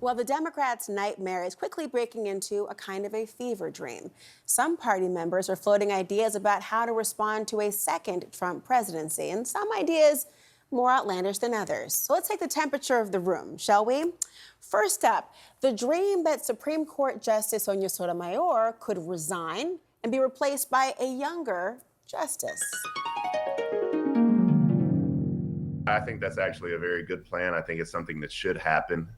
Well, the Democrats' nightmare is quickly breaking into a kind of a fever dream. Some party members are floating ideas about how to respond to a second Trump presidency, and some ideas more outlandish than others. So let's take the temperature of the room, shall we? First up, the dream that Supreme Court Justice Sonia Sotomayor could resign and be replaced by a younger justice. I think that's actually a very good plan. I think it's something that should happen.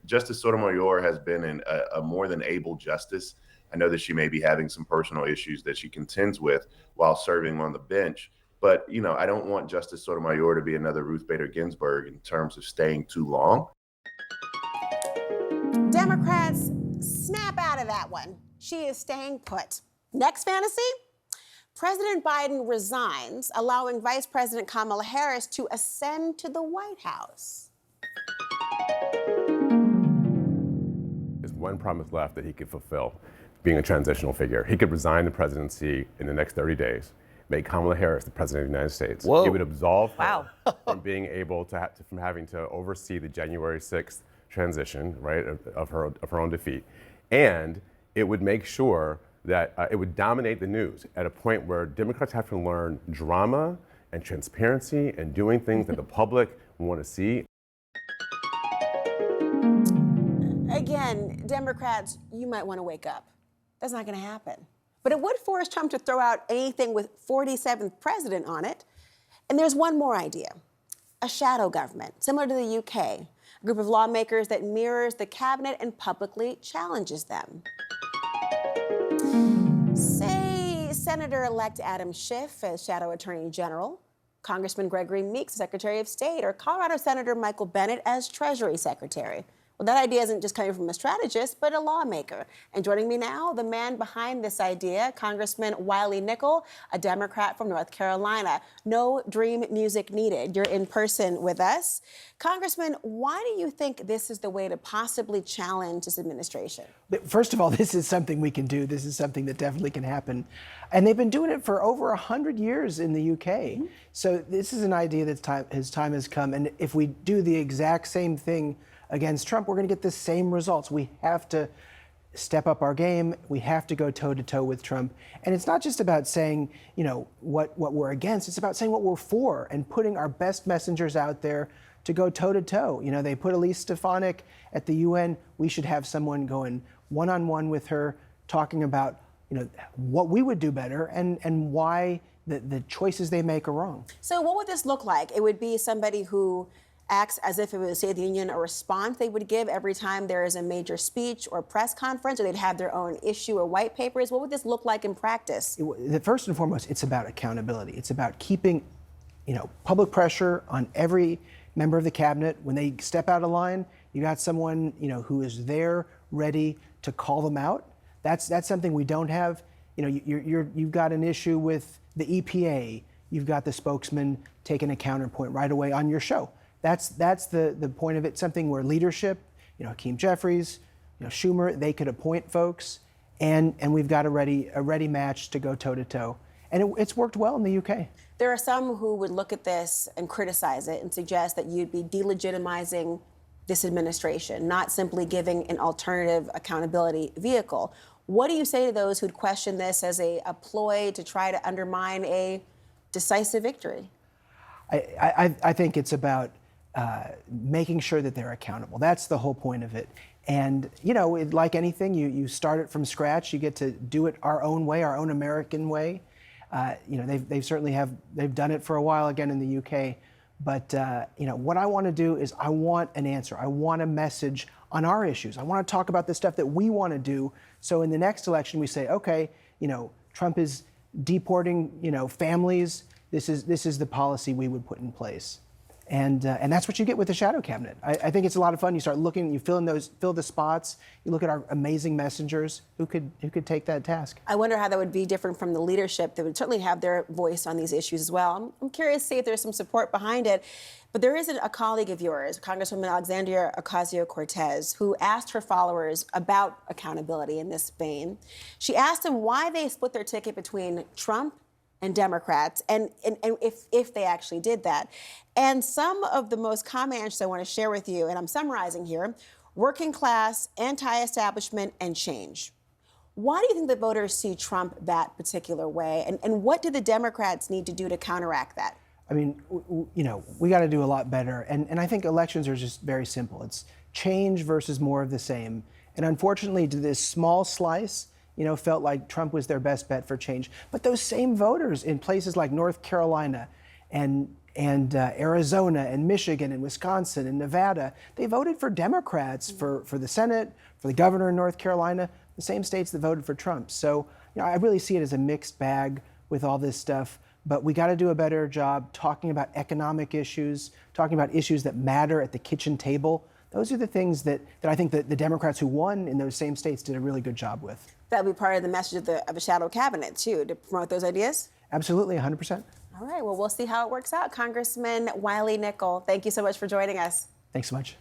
Justice Sotomayor has been a more than able justice. I know that she may be having some personal issues that she contends with while serving on the bench. But, I don't want Justice Sotomayor to be another Ruth Bader Ginsburg in terms of staying too long. Democrats, snap out of that one. She is staying put. Next fantasy? President Biden resigns, allowing Vice President Kamala Harris to ascend to the White House. There's one promise left that he could fulfill, being a transitional figure. He could resign the presidency in the next 30 days, make Kamala Harris the president of the United States. Whoa. It would absolve her from being able to, from having to oversee the January 6th transition, right, of her own defeat. And it would make sure that it would dominate the news at a point where Democrats have to learn drama and transparency and doing things that the public want to see. Again, Democrats, you might want to wake up. That's not going to happen. But it would force Trump to throw out anything with 47th president on it. And there's one more idea, a shadow government, similar to the UK, a group of lawmakers that mirrors the cabinet and publicly challenges them. Say Senator-elect Adam Schiff as Shadow Attorney General, Congressman Gregory Meeks, Secretary of State, or Colorado Senator Michael Bennet as Treasury Secretary. Well, that idea isn't just coming from a strategist, but a lawmaker. And joining me now, the man behind this idea, Congressman Wiley Nickel, a Democrat from North Carolina. No dream music needed. You're in person with us. Congressman, why do you think this is the way to possibly challenge this administration? First of all, this is something we can do. This is something that definitely can happen. And they've been doing it for over 100 years in the UK. Mm-hmm. So this is an idea that his time has come. And if we do the exact same thing against Trump, we're going to get the same results. We have to step up our game. We have to go toe-to-toe with Trump. And it's not just about saying, what we're against. It's about saying what we're for and putting our best messengers out there to go toe-to-toe. They put Elise Stefanik at the UN. We should have someone going one-on-one with her, talking about, what we would do better and why the choices they make are wrong. So what would this look like? It would be somebody who acts as if it was, State of the Union, a response they would give every time there is a major speech or press conference, or they'd have their own issue or white papers. What would this look like in practice? First and foremost, it's about accountability. It's about keeping, public pressure on every member of the cabinet. When they step out of line, you got someone, who is there, ready to call them out. That's something we don't have. You've got an issue with the EPA. You've got the spokesman taking a counterpoint right away on your show. That's the point of it, something where leadership, Hakeem Jeffries, Schumer, they could appoint folks, and we've got a ready match to go toe-to-toe. And it's worked well in the UK. There are some who would look at this and criticize it and suggest that you'd be delegitimizing this administration, not simply giving an alternative accountability vehicle. What do you say to those who'd question this as a ploy to try to undermine a decisive victory? I think it's about making sure that they're accountable. That's the whole point of it. And, like anything, you start it from scratch. You get to do it our own way, our own American way. They've certainly they've done it for a while again in the UK. But, what I want to do is I want an answer. I want a message on our issues. I want to talk about the stuff that we want to do. So in the next election, we say, okay, Trump is deporting, families. This is the policy we would put in place. And that's what you get with the shadow cabinet. I think it's a lot of fun. You start looking, you fill the spots. You look at our amazing messengers who could take that task. I wonder how that would be different from the leadership that would certainly have their voice on these issues as well. I'm curious to see if there's some support behind it. But there is a colleague of yours, Congresswoman Alexandria Ocasio-Cortez, who asked her followers about accountability in this vein. She asked them why they split their ticket between Trump and Democrats, and if they actually did that. And some of the most common answers I want to share with you, and I'm summarizing here: working class, anti-establishment, and change. Why do you think the voters see Trump that particular way? And what do the Democrats need to do to counteract that? I mean, we got to do a lot better. And I think elections are just very simple. It's change versus more of the same. And unfortunately, to this small slice, felt like Trump was their best bet for change. But those same voters in places like North Carolina and Arizona and Michigan and Wisconsin and Nevada, they voted for Democrats for the Senate, for the governor in North Carolina, the same states that voted for Trump. So I really see it as a mixed bag with all this stuff. But we got to do a better job talking about economic issues, talking about issues that matter at the kitchen table. Those are the things that I think that the Democrats who won in those same states did a really good job with. That'll be part of the message of the shadow cabinet, too, to promote those ideas? Absolutely, 100%. All right, well, we'll see how it works out. Congressman Wiley Nickel, thank you so much for joining us. Thanks so much.